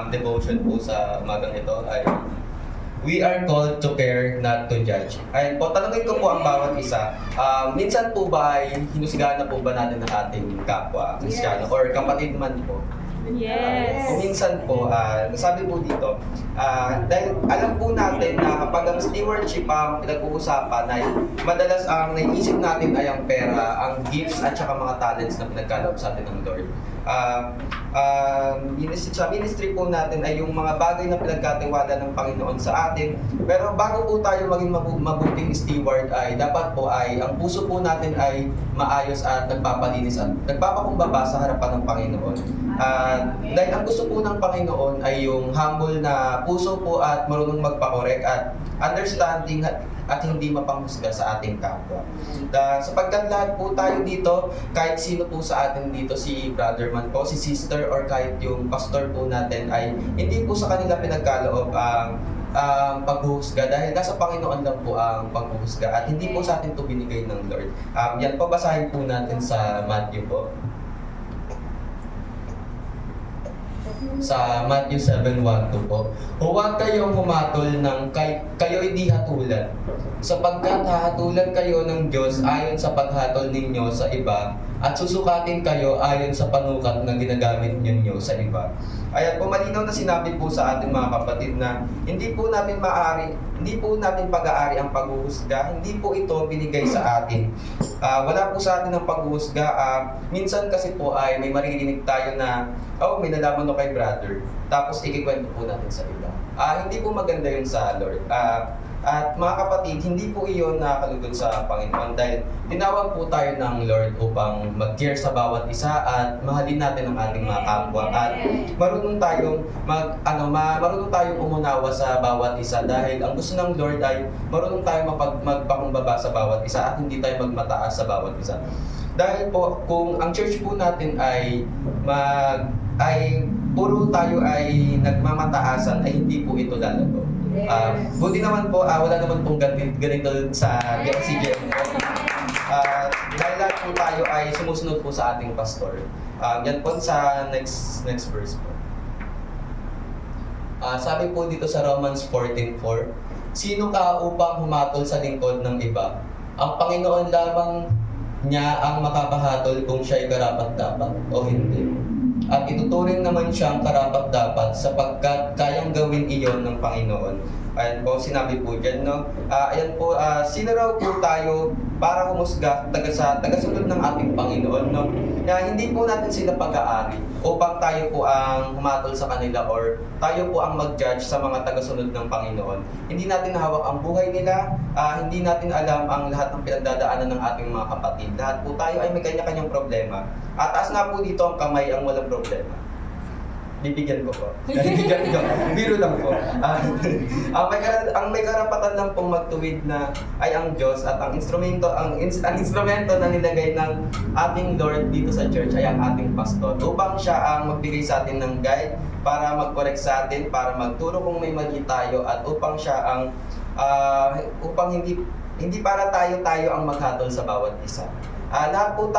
devotion po sa umagang ito ay we are called to care, not to judge. Ayun po, tanungin ko po ang bawat isa. Minsan po ba ay hinusigahan na po ba natin ang ating kapwa Kristiyano or kapatid man po? Yes. O minsan po, nasabi po dito, dahil alam po natin na kapag ang stewardship ang pinag-uusapan ay madalas ang naiisip natin ay ang pera, ang gifts at saka mga talents na pinagkaloob sa atin ng Lord. Sa ministry po natin ay yung mga bagay na pinagkatiwala ng Panginoon sa atin. Pero bago po tayo maging mabuting steward ay dapat po ay ang puso po natin ay maayos at nagpapalinis at nagpapakumbaba sa harapan ng Panginoon. Dahil ang gusto po ng Panginoon ay yung humble na puso po at marunong magpakorek at understanding at hindi mapanghusga sa ating kapwa. Sapagkat lahat po tayo dito, kahit sino po sa atin dito, si brother man po, si sister, or kahit yung pastor po natin ay hindi po sa kanila pinagkaloob ang paghuhusga dahil nasa Panginoon lang po ang paghuhusga at hindi po sa atin ito binigay ng Lord. Yan po, basahin po natin sa Matthew po. Sa Matthew 7:1-2 po. Huwag kayong humatol ng kayo'y di hatulan, sapagkat hahatulan kayo ng Diyos ayon sa paghatol ninyo sa iba at susukatin kayo ayon sa panukat na ginagamit ninyo sa iba. Ayan po, malinaw na sinabi po sa ating mga kapatid na hindi po natin pag-aari ang paghuhusga, hindi po ito binigay sa atin. Wala po sa atin ang paghuhusga. Minsan kasi po ay may maririnig tayo na, may nalaman ko kay brother, tapos ikikwento po natin sa iba. Hindi po maganda yun sa Lord. At mga kapatid, hindi po iyon nakakalugod sa Panginoon dahil tinawag po tayo ng Lord upang mag-care sa bawat isa at mahalin natin ang ating mga kapwa at marunong tayong marunong tayong umunawa sa bawat isa dahil ang gusto ng Lord ay marunong tayong magpakumbaba sa bawat isa at hindi tayo magmataas sa bawat isa. Dahil po kung ang church po natin ay puro tayo ay nagmamataasan ay hindi po ito lalago. Buti naman po, wala naman pong ganito sa CGM. Dahil lahat po tayo ay sumusunod po sa ating pastor. Yan po sa next verse po. Sabi po dito sa Romans 14:4, sino ka upang humatol sa lingkod ng iba? Ang Panginoon lamang niya ang makapahatol kung siya'y karapat-dapat o hindi. At ituturing naman siyang karapat-dapat sapagkat kayang gawin iyon ng Panginoon. Ayan po, sinabi po dyan, no? Ayan po, sino raw po tayo para humusga tagasunod ng ating Panginoon, no? Na hindi po natin sila pag-aari upang tayo po ang humatol sa kanila or tayo po ang mag-judge sa mga tagasunod ng Panginoon. Hindi natin hawak ang buhay nila, hindi natin alam ang lahat ng pinagdadaanan ng ating mga kapatid. Lahat po tayo ay may kanya-kanyang problema. At taas nga po dito ang kamay ang walang problema. Bibigyan ko po. Biro lang po. Ang may karapatan lang pong magtuwid na ay ang Diyos at ang instrumento na nilagay ng ating Lord dito sa church ay ang ating pastor upang siya ang magbigay sa atin ng guide para mag-correct sa atin, para magturo kung may mali tayo at upang siya ang upang hindi para tayo ang maghatol sa bawat isa. Lahat po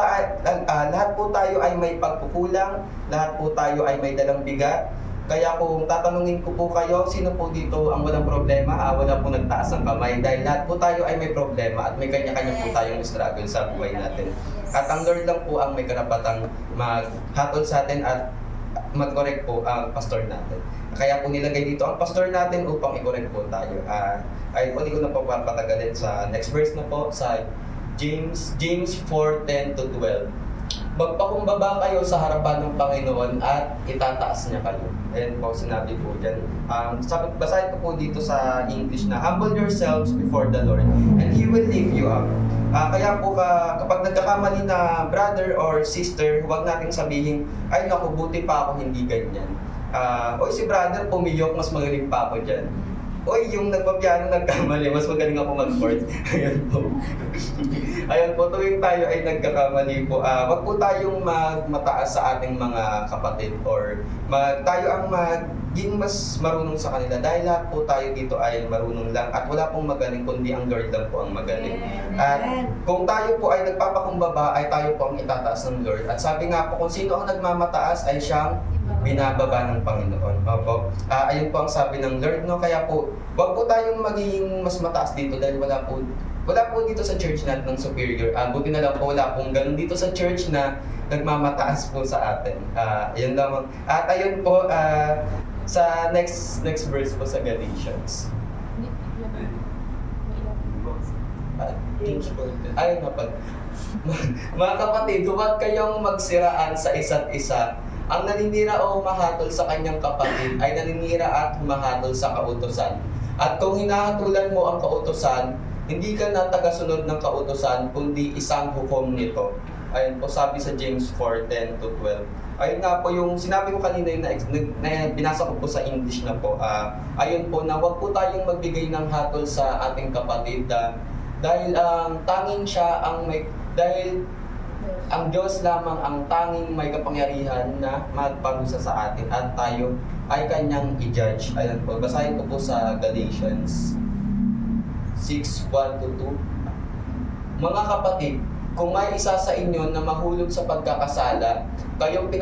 tayo ay may pagkukulang, lahat po tayo ay may dalang bigat. Kaya kung tatanungin ko po kayo, sino po dito ang walang problema? Wala po nagtaas ng kamay dahil lahat po tayo ay may problema at may kanya-kanya po tayong struggle sa buhay natin. At ang Lord lang po ang may karapatang maghatol sa atin at mag-correct po ang pastor natin. Kaya po nilagay dito ang pastor natin upang i-correct po tayo. Hindi ko na po papatagalin sa next verse na po sa James 4:10-12. Magpakumbaba kayo sa harapan ng Panginoon at itataas niya kayo. Ayan po, sinabi po dyan. Basahin ko po dito sa English na, humble yourselves before the Lord and He will lift you up. Kaya po kapag nagkakamali na brother or sister, huwag nating sabihin, ay naku, buti pa ako hindi ganyan. Si brother pumiyok, mas magaling pa ako dyan. Yung nagpapiano nagkamali, mas magaling ako mag-chord. Ayan po. Ayan po, tuwing tayo ay nagkakamali po, wag po tayong mataas sa ating mga kapatid or tayo ang maging mas marunong sa kanila dahil lahat po tayo dito ay marunong lang at wala pong magaling kundi ang Lord lang po ang magaling. At kung tayo po ay nagpapakumbaba ay tayo po ang itataas ng Lord. At sabi nga po, kung sino ang nagmamataas ay siyang binababa ng Panginoon. Opo. Ayun po ang sabi ng Lord, no? Kaya po, wag po tayong maging mas mataas dito dahil wala po dito sa church natin ng superior. Buti na lang po wala pong ganun dito sa church na nagmamataas po sa atin. Ayun lamang. At ayun po, sa next verse po sa Galatians. Ayun na pala. Mga kapatid, huwag kayong magsiraan sa isa't isa. Ang naninira o humahatol sa kanyang kapatid ay naninira at humahatol sa kautusan. At kung hinahatulan mo ang kautusan, hindi ka na tagasunod ng kautusan, kundi isang hukom nito. Ayun po, sabi sa James 4:10-12. Ayun nga po yung sinabi ko kanina yung na binasa ko po sa English na po. Ayun po na huwag po tayong magbigay ng hatol sa ating kapatid dahil tanging siya ang may dahil ang Diyos lamang ang tanging may kapangyarihan na magparusa sa atin at tayo ay kanyang i-judge. Ayun po, basahin ko po sa Galatians 6:1-2. Mga kapatid, kung may isa sa inyo na mahulog sa pagkakasala, kayong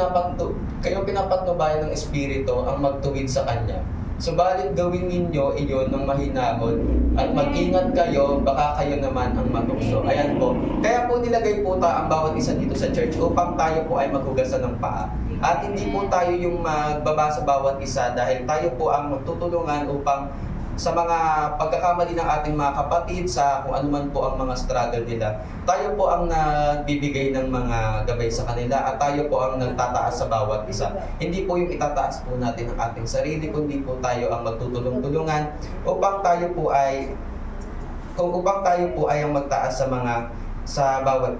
pinapatnubayan ng Espiritu ang magtuwid sa kanya. Subalit gawin ninyo iyon ng mahinahon at mag-ingat kayo, baka kayo naman ang matukso. Ayan po. Kaya po nilagay po ang bawat isa dito sa church upang tayo po ay maghugasan ng paa. At hindi po tayo yung magbaba sa bawat isa dahil tayo po ang magtutulungan upang sa mga pagkakamali ng ating mga kapatid, sa kung ano man po ang mga struggle nila, tayo po ang nagbibigay ng mga gabay sa kanila at tayo po ang nagtataas sa bawat isa. Hindi po yung itataas po natin ang ating sarili, kundi po tayo ang magtutulong-tulungan upang tayo po ay ang magtaas sa bawat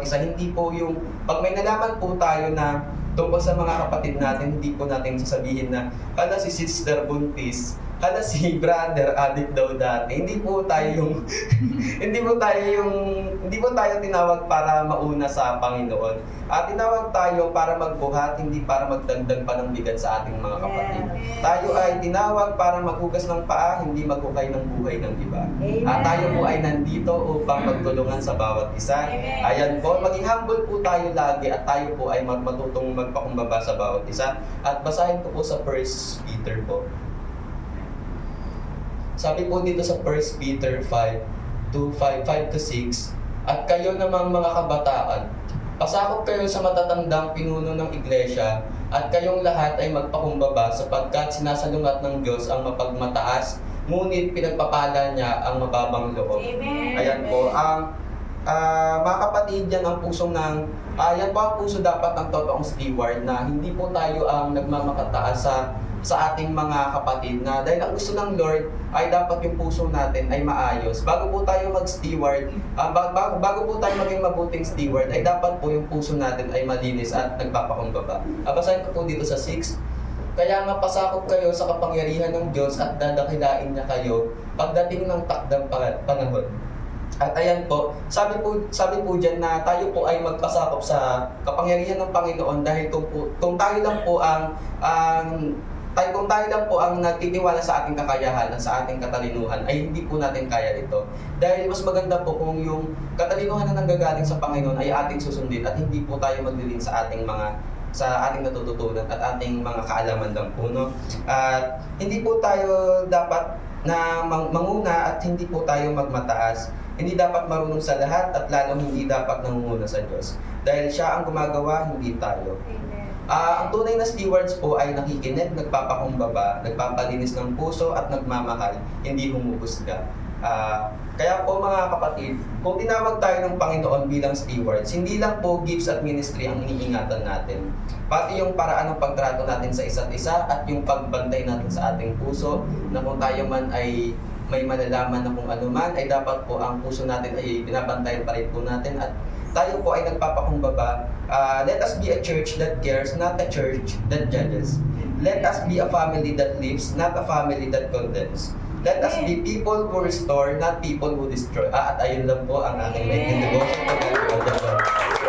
isa. Hindi po yung pag may nalaman po tayo na tungkol sa mga kapatid natin, hindi po natin sasabihin na hala si Sister Buntis, hala si brother addict daw dati. Hindi po tayo tinawag para mauna sa Panginoon. Tinawag tayo para magbuhat, hindi para magdagdag pa ng bigat sa ating mga kapatid. Tayo ay tinawag para maghugas ng paa, hindi maghukay ng buhay ng iba. Tayo po ay nandito upang magtulungan sa bawat isa. Ayan po, maging humble po tayo lagi at tayo po ay matutong magpakumbaba sa bawat isa. At basahin ko po sa 1 Peter po. Sabi po dito sa 1 Peter 5:5-6, at kayo namang mga kabataan, pasakop kayo sa matatandang pinuno ng iglesia, at kayong lahat ay magpakumbaba sapagkat sinasalungat ng Diyos ang mapagmataas, ngunit pinagpapala niya ang mababang loob. Amen. Ayan po, mga kapatid, yan ang yan po ang puso dapat ng totoong steward, na hindi po tayo ang nagmamakataas sa ating mga kapatid, na dahil ang gusto ng Lord ay dapat yung puso natin ay maayos. Bago po tayo mag-steward, bago po tayo maging mabuting steward, ay dapat po yung puso natin ay malinis at nagpapakumbaba. Basahin ko po dito sa 6. Kaya nga pasakop kayo sa kapangyarihan ng Diyos at dadakilain niya kayo pagdating ng takdang panahon. At ayan po, sabi po diyan na tayo po ay magpasakop sa kapangyarihan ng Panginoon dahil kung tayo lang po ang nagtitiwala sa ating kakayahan at sa ating katalinuhan, ay hindi po natin kaya ito. Dahil mas maganda po kung yung katalinuhan na nanggagaling sa Panginoon ay ating susundin at hindi po tayo maglilin sa ating natututunan at ating mga kaalaman lang po, no? At hindi po tayo dapat na manguna at hindi po tayo magmataas. Hindi dapat marunong sa lahat at lalong hindi dapat nangunguna sa Diyos. Dahil siya ang gumagawa, hindi tayo. Ang tunay na stewards po ay nakikinig, nagpapakumbaba, nagpapalinis ng puso at nagmamahal, hindi humuhusga. Kaya po mga kapatid, kung tinawag tayo ng Panginoon bilang stewards, hindi lang po gifts at ministry ang iniingatan natin. Pati yung paraan ng pagtrato natin sa isa't isa at yung pagbantay natin sa ating puso, na kung tayo man ay may malalaman na kung ano man, ay dapat po ang puso natin ay binabantayan pa rin po natin at tayo po ay nagpapakumbaba. Let us be a church that cares, not a church that judges. Let us be a family that lives, not a family that condemns. Let us be people who restore, not people who destroy. At ayun lang po ang aking devotion to God.